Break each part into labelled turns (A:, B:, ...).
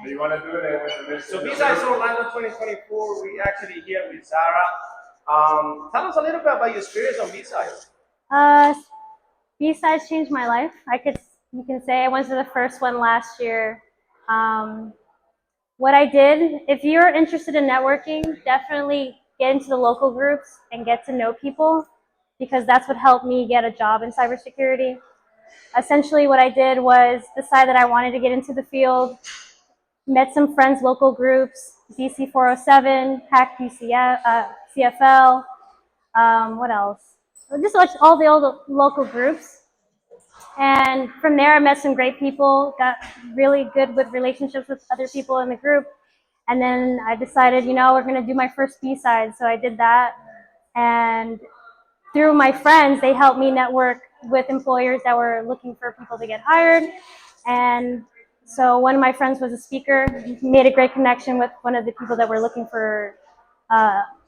A: Do you want to do it with the So Bsides Orlando 2024, we actually here with Zara. Tell us a little bit about your experience on Bsides.
B: Bsides changed my life. You can say I went to the first one last year. What I did, if you're interested in networking, definitely get into the local groups and get to know people, because that's what helped me get a job in cybersecurity. Essentially what I did was decide that I wanted to get into the field, met some friends, local groups, DC 407, HackCFL, what else? Just all the old local groups. And from there, I met some great people, got really good with relationships with other people in the group. And then I decided, we're going to do my first B-side. So I did that. And through my friends, they helped me network with employers that were looking for people to get hired. And so one of my friends was a speaker, made a great connection with one of the people that were looking for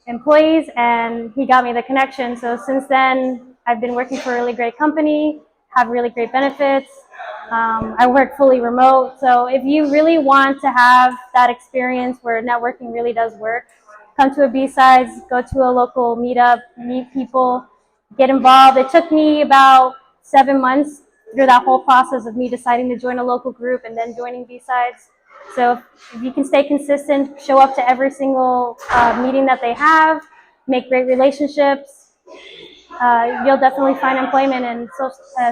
B: employees, and he got me the connection. So since then, I've been working for a really great company, have really great benefits. I work fully remote. So if you really want to have that experience where networking really does work, come to a B-Sides, go to a local meetup, meet people, get involved. It took me about 7 months through that whole process of me deciding to join a local group and then joining B-Sides. So if you can stay consistent, show up to every single meeting that they have, make great relationships, you'll definitely find employment in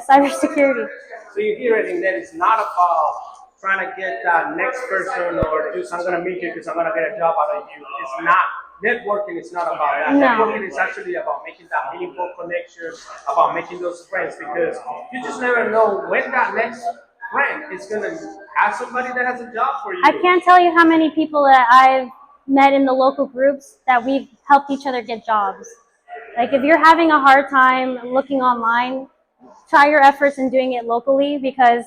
B: cybersecurity.
A: So you're hearing that it's not about trying to get that next person or just I'm going to meet you because I'm going to get a job out of you. It's not. Networking is not about that.
B: No.
A: Networking is actually about making that meaningful connection, about making those friends, because you just never know when that next friend is going to have somebody that has a job for you.
B: I can't tell you how many people that I've met in the local groups that we've helped each other get jobs. Like if you're having a hard time looking online, try your efforts in doing it locally, because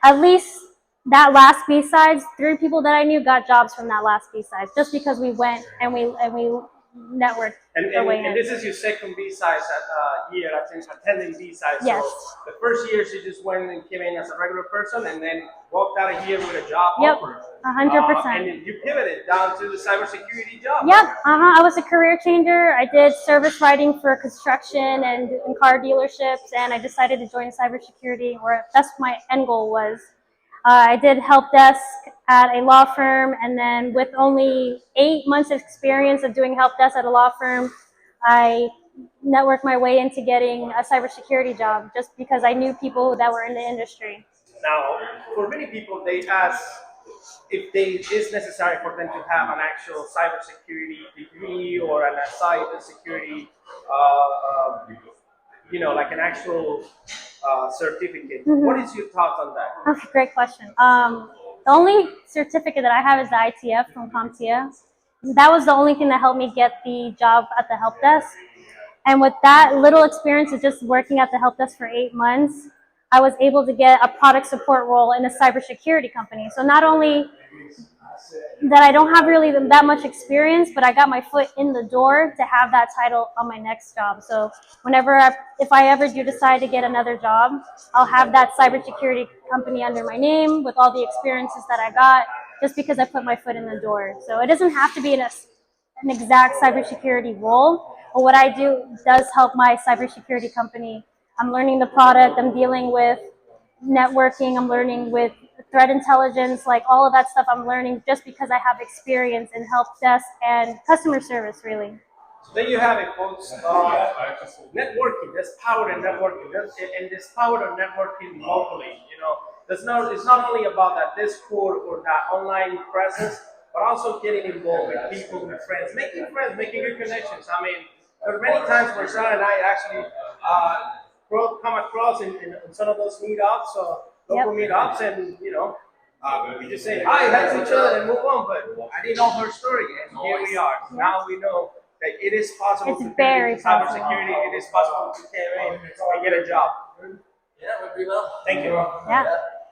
B: at least that last B-Sides, 3 people that I knew got jobs from that last B-Sides, just because we went and we networked.
A: And this is your second B-Sides year attending B-Sides.
B: Yes.
A: So the first year she just went and came in as a regular person and then walked out of here with a job
B: Yep,
A: offer.
B: 100%.
A: And you pivoted down to the cybersecurity job.
B: Yep, I was a career changer. I did service writing for construction and car dealerships, and I decided to join cybersecurity, or that's my end goal was. I did help desk at a law firm, and then with only 8 months of experience of doing help desk at a law firm, I networked my way into getting a cybersecurity job just because I knew people that were in the industry.
A: Now, for many people, they ask if it's necessary for them to have an actual cybersecurity degree or a cybersecurity, like an actual certificate.
B: Mm-hmm.
A: What is your thoughts on that?
B: Okay, great question. The only certificate that I have is the ITF from CompTIA. That was the only thing that helped me get the job at the help desk. And with that little experience of just working at the help desk for 8 months, I was able to get a product support role in a cybersecurity company. So not only that I don't have really that much experience, but I got my foot in the door to have that title on my next job. So if I ever do decide to get another job, I'll have that cybersecurity company under my name with all the experiences that I got, just because I put my foot in the door. So it doesn't have to be an exact cybersecurity role, but what I do does help my cybersecurity company. I'm learning the product, I'm dealing with networking, I'm learning with threat intelligence, like all of that stuff I'm learning just because I have experience in help desk and customer service, really.
A: So there you have it, folks. Networking, there's power in networking, and there's power in networking locally. It's not only about that Discord or that online presence, but also getting involved with people, with friends, making good connections. I mean, there are many times where Sarah and I actually come across in some of those meetups, local meetups, and we just say hi, help each other, and move on. But I didn't know her story, and here we are. So now we know that it is possible to get into cybersecurity. It is possible to come in and get a job. Yeah, it would be well. Thank you.
B: Yeah.